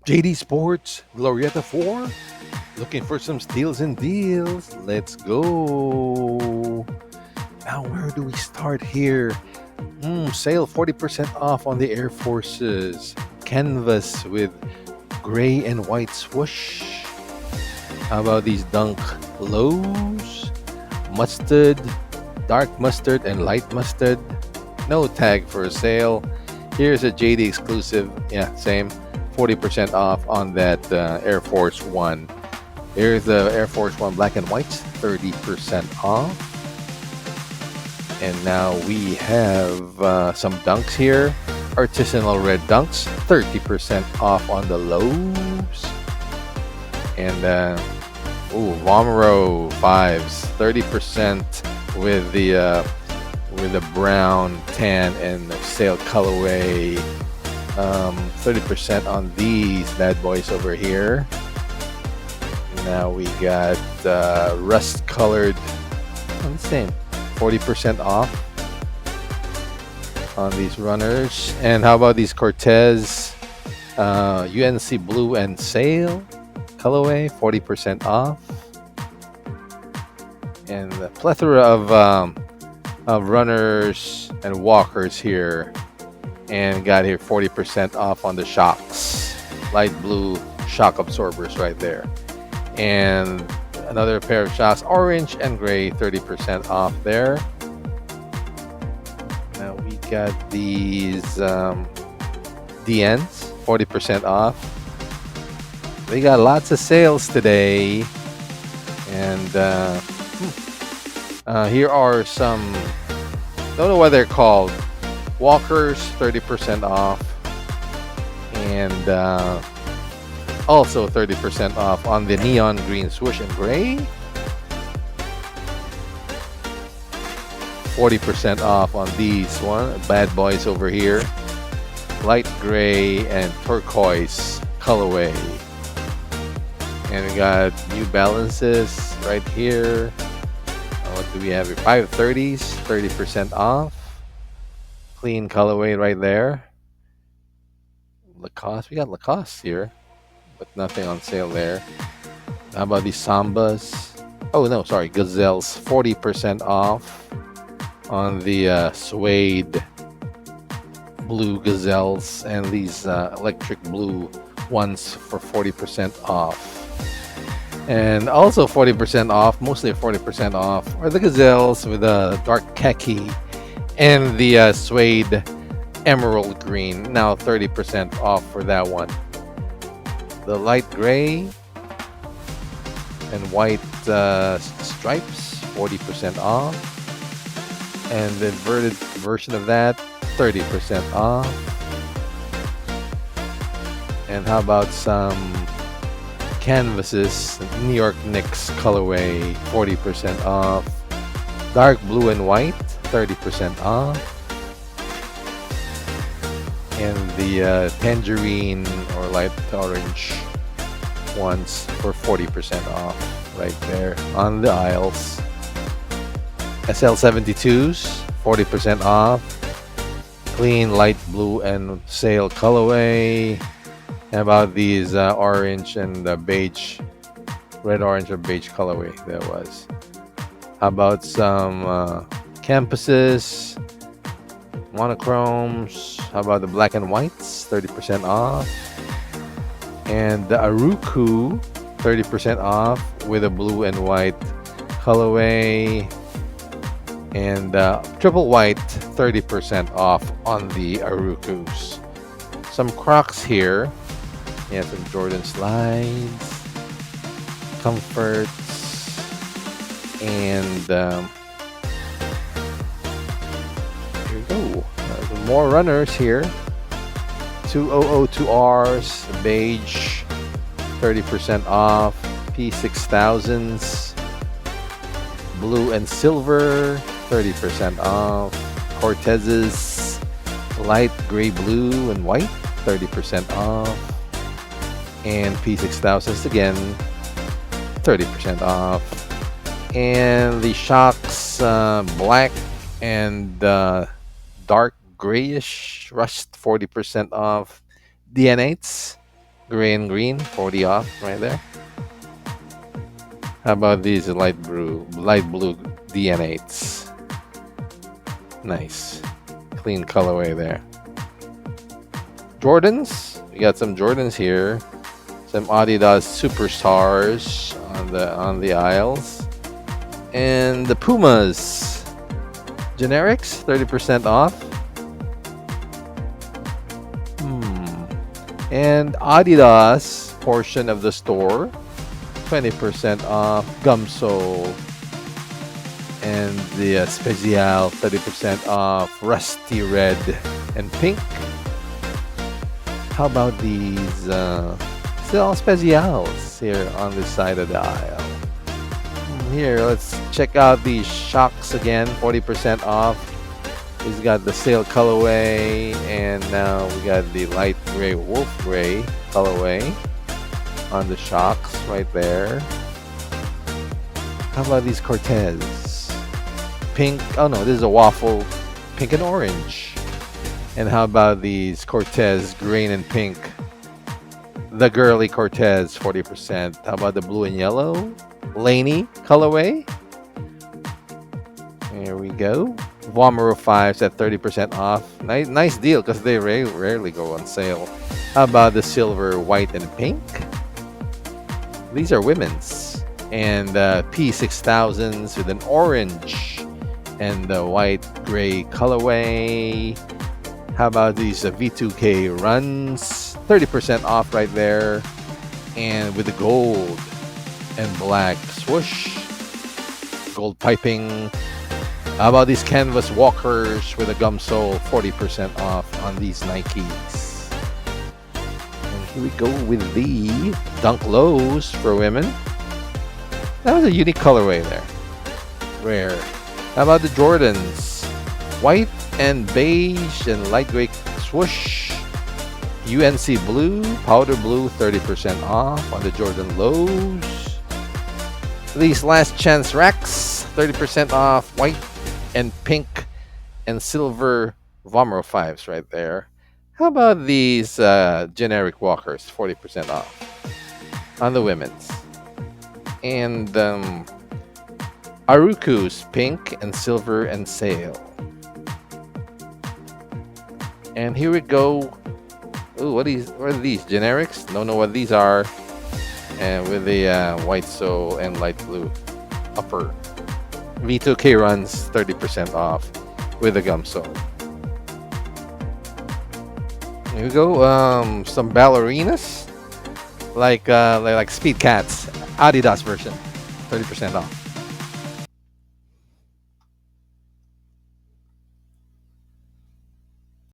JD Sports, Glorietta 4. Looking for some steals and deals. Let's go. Now, where do we start here? Sale 40% off on the Air Forces. Canvas with gray and white swoosh. How about these Dunk lows? Mustard, dark mustard, and light mustard. No tag for sale. Here's a JD exclusive. Yeah, same. 40% off on that Air Force One. Here's the Air Force One black and white, 30% off. And now we have some dunks here. Artisanal red dunks, 30% off on the lows. And Romero fives, 30% with the brown, tan, and sail colorway. 30% on these bad boys over here. Now we got rust colored, the same, 40% off on these runners. And how about these Cortez UNC blue and sail colorway, 40% off. And a plethora of runners and walkers here. And got here 40% off on the shocks. Light blue shock absorbers right there. And another pair of shocks, orange and gray, 30% off there. Now we got these DNs, 40% off. We got lots of sales today. And here are some, don't know what they're called, walkers, 30% off. And also 30% off on the neon green swoosh and gray. 40% off on these bad boys over here. Light gray and turquoise colorway. And we got New Balances right here. What do we have here? 530s, 30% off. Clean colorway right there. Lacoste, we got Lacoste here, but nothing on sale there. How about these Sambas? Oh no, sorry, Gazelles, 40% off on the suede blue Gazelles, and these electric blue ones for 40% off. And also 40% off, mostly 40% off, are the Gazelles with a dark khaki and the suede emerald green, now 30% off for that one. The light gray and white stripes, 40% off. And the inverted version of that, 30% off. And how about some canvases, New York Knicks colorway, 40% off. Dark blue and white, 30% off. And the tangerine or light orange ones for 40% off right there on the aisles. SL72s, 40% off. Clean light blue and sail colorway. How about these orange and beige, red, orange, or beige colorway there was. How about some campuses, monochromes? How about the black and whites, 30% off? And the Aruku, 30% off with a blue and white colorway. And triple white, 30% off on the Arukus. Some Crocs here. Yeah, some Jordan slides, comforts, and here we go. More runners here. 2002Rs, beige, 30% off. P6000s, blue and silver, 30% off. Cortezes, light gray, blue, and white, 30% off. And P6000s again, 30% off. And the shocks, black and dark grayish rust, 40% off. DNA8s, Gray and green, 40 off right there. How about these light blue DN8s? Nice. Clean colorway there. Jordans. We got some Jordans here. Some Adidas Superstars on the aisles. And the Pumas. Generics, 30% off. And Adidas portion of the store, 20% off. Gumsole and the Special, 30% off. Rusty red and pink. How about these still specials here on this side of the aisle? Here, let's check out these shocks again, 40% off. He's got the sale colorway, and now we got the light gray wolf gray colorway on the shocks right there. How about these Cortez? Pink, oh no, this is a waffle, pink and orange. And how about these Cortez green and pink? The girly Cortez, 40%. How about the blue and yellow? Laney colorway. There we go. Vomero 5s at 30% off. Nice deal because they rarely go on sale. How about the silver, white, and pink? These are women's. And P6000s with an orange and the white gray colorway. How about these V2K runs? 30% off right there. And with the gold and black swoosh. Gold piping. How about these canvas walkers with a gum sole? 40% off on these Nikes. And here we go with the Dunk Lows for women. That was a unique colorway there. Rare. How about the Jordans? White and beige and light gray swoosh. UNC blue, powder blue, 30% off on the Jordan Lows. These last chance racks, 30% off, white and pink and silver Vomero 5s right there. How about these generic walkers, 40% off on the women's. And Aruku's pink and silver and sale. And here we go. Ooh, what are these? Generics? Don't know what these are. And with the white sole and light blue upper. V2K runs 30% off with the gum sole. Here we go. Some ballerinas, like Speed Cats, Adidas version, 30% off.